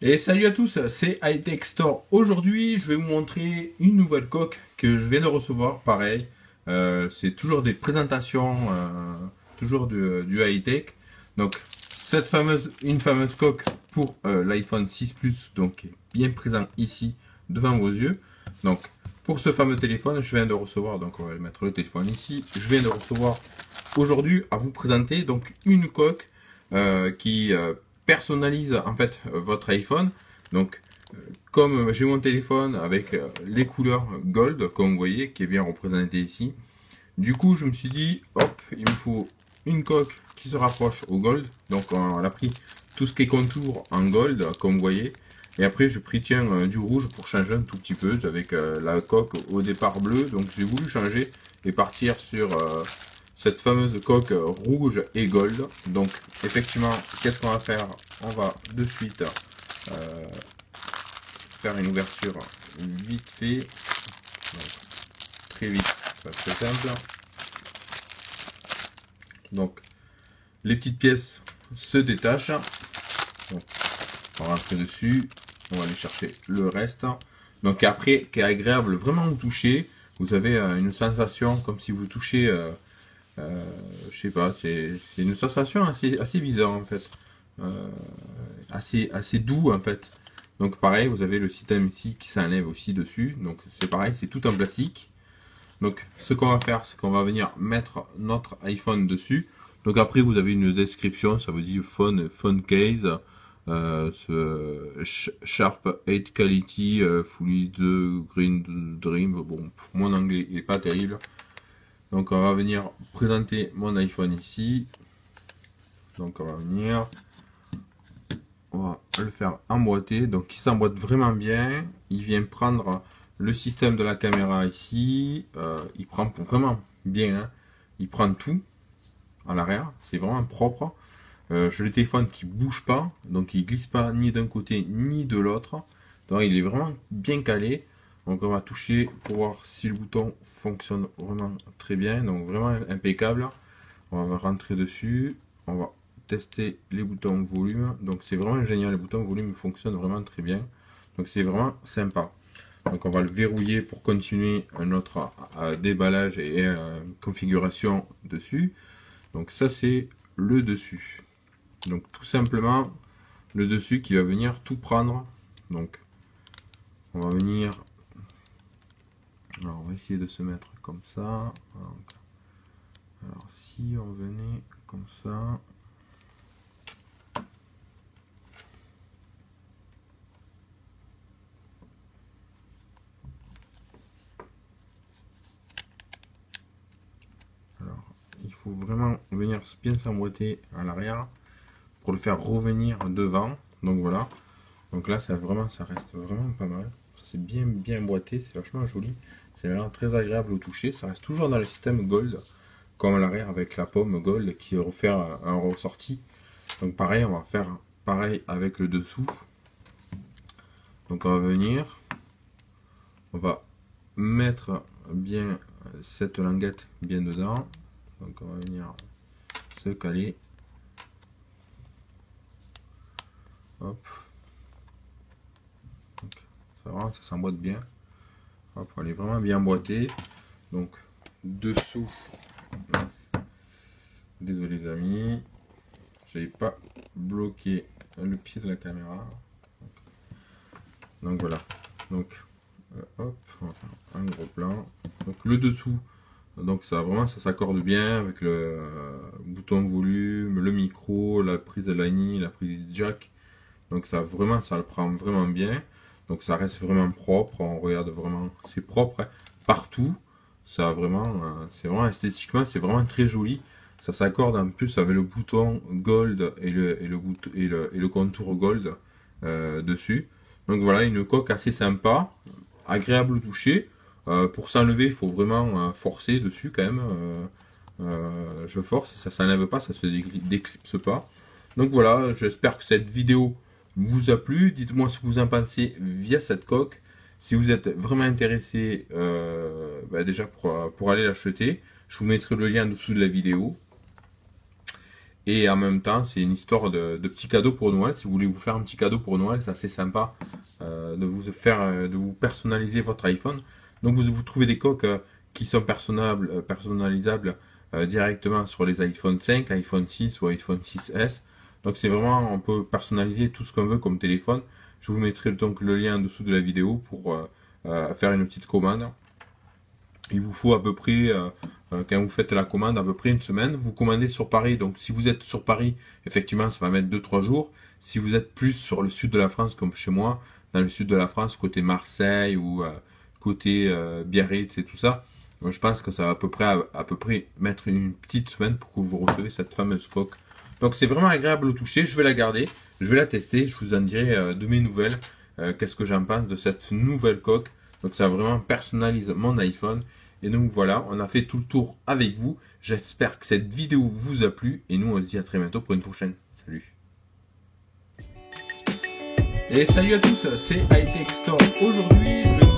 Et salut à tous, c'est Hightech Store. Aujourd'hui, je vais vous montrer une nouvelle coque que je viens de recevoir. Pareil, c'est toujours des présentations, toujours du high-tech. Donc, une fameuse coque pour l'iPhone 6 Plus, donc qui est bien présent ici devant vos yeux. Donc, pour ce fameux téléphone, je viens de recevoir, donc on va mettre le téléphone ici. Je viens de recevoir aujourd'hui à vous présenter donc une coque qui personnalise en fait votre iPhone. Donc comme j'ai mon téléphone avec les couleurs gold comme vous voyez qui est bien représenté ici, du coup je me suis dit hop, il me faut une coque qui se rapproche au gold. Donc on a pris tout ce qui est contour en gold comme vous voyez, et après je pris du rouge pour changer un tout petit peu. J'avais la coque au départ bleue, donc j'ai voulu changer et partir sur cette fameuse coque rouge et gold. Donc effectivement, qu'est-ce qu'on va faire? On va de suite faire une ouverture vite fait. Donc, très vite, pas très simple. Donc les petites pièces se détachent. Donc, on rentre dessus, on va aller chercher le reste. Donc après, qui est agréable vraiment au toucher. Vous avez une sensation comme si vous touchez je sais pas, c'est une sensation assez bizarre en fait, assez doux en fait. Donc pareil, vous avez le système ici qui s'enlève aussi dessus. Donc c'est pareil, c'est tout en plastique. Donc ce qu'on va faire, c'est qu'on va venir mettre notre iPhone dessus. Donc après vous avez une description, ça vous dit phone case, Sharp 8 Quality, Fluid Green Dream. Bon, mon anglais n'est pas terrible. Donc on va venir présenter mon iPhone ici. Donc on va venir, on va le faire emboîter. Donc il s'emboîte vraiment bien. Il vient prendre le système de la caméra ici. Il prend vraiment bien. Hein. Il prend tout à l'arrière. C'est vraiment propre. J'ai le téléphone qui bouge pas. Donc il glisse pas ni d'un côté ni de l'autre. Donc il est vraiment bien calé. Donc on va toucher pour voir si le bouton fonctionne vraiment très bien. Donc vraiment impeccable. On va rentrer dessus. On va tester les boutons volume. Donc c'est vraiment génial. Les boutons volume fonctionnent vraiment très bien. Donc c'est vraiment sympa. Donc on va le verrouiller pour continuer notre déballage et configuration dessus. Donc ça c'est le dessus. Donc tout simplement le dessus qui va venir tout prendre. Donc on va venir. Alors on va essayer de se mettre comme ça. Alors si on venait comme ça. Alors il faut vraiment venir bien s'emboîter à l'arrière pour le faire revenir devant. Donc voilà. Donc là ça reste vraiment pas mal. C'est bien emboîté, c'est vachement joli. C'est vraiment très agréable au toucher. Ça reste toujours dans le système Gold, comme à l'arrière avec la pomme Gold qui refait un ressorti. Donc pareil, on va faire pareil avec le dessous. Donc on va venir, on va mettre bien cette languette bien dedans. Donc on va venir se caler. Hop. Donc, ça s'emboîte bien. Hop, elle est vraiment bien emboîtée. Donc dessous. Désolé les amis, j'avais pas bloqué le pied de la caméra. Donc voilà. Donc hop, on va faire un gros plan. Donc le dessous, donc ça vraiment ça s'accorde bien avec le bouton volume, le micro, la prise Lightning, la prise jack. Donc ça vraiment ça le prend vraiment bien. Donc ça reste vraiment propre. On regarde vraiment, c'est propre hein, partout. Ça vraiment, c'est vraiment esthétiquement, c'est vraiment très joli. Ça s'accorde en plus avec le bouton gold et le contour gold dessus. Donc voilà, une coque assez sympa, agréable au toucher. Pour s'enlever, il faut vraiment forcer dessus quand même. Je force, ça s'enlève pas, ça se déclipse pas. Donc voilà, j'espère que cette vidéo vous a plu. Dites-moi ce que vous en pensez via cette coque. Si vous êtes vraiment intéressé déjà pour aller l'acheter, je vous mettrai le lien en dessous de la vidéo. Et en même temps, c'est une histoire de petit cadeau pour Noël. Si vous voulez vous faire un petit cadeau pour Noël, c'est assez sympa de vous personnaliser votre iPhone. Donc vous trouvez des coques qui sont personnalisables directement sur les iPhone 5, iPhone 6 ou iPhone 6S. Donc c'est vraiment, on peut personnaliser tout ce qu'on veut comme téléphone. Je vous mettrai donc le lien en dessous de la vidéo pour faire une petite commande. Il vous faut à peu près, quand vous faites la commande, à peu près une semaine. Vous commandez sur Paris, donc si vous êtes sur Paris, effectivement, ça va mettre 2-3 jours. Si vous êtes plus sur le sud de la France, comme chez moi, dans le sud de la France, côté Marseille ou côté Biarritz et tout ça, je pense que ça va à peu près mettre une petite semaine pour que vous recevez cette fameuse coque. Donc c'est vraiment agréable au toucher, je vais la garder, je vais la tester, je vous en dirai de mes nouvelles, qu'est-ce que j'en pense de cette nouvelle coque. Donc ça vraiment personnalise mon iPhone. Et donc voilà, on a fait tout le tour avec vous. J'espère que cette vidéo vous a plu. Et nous, on se dit à très bientôt pour une prochaine. Salut. Et salut à tous, c'est Hightech Store. Aujourd'hui, je vais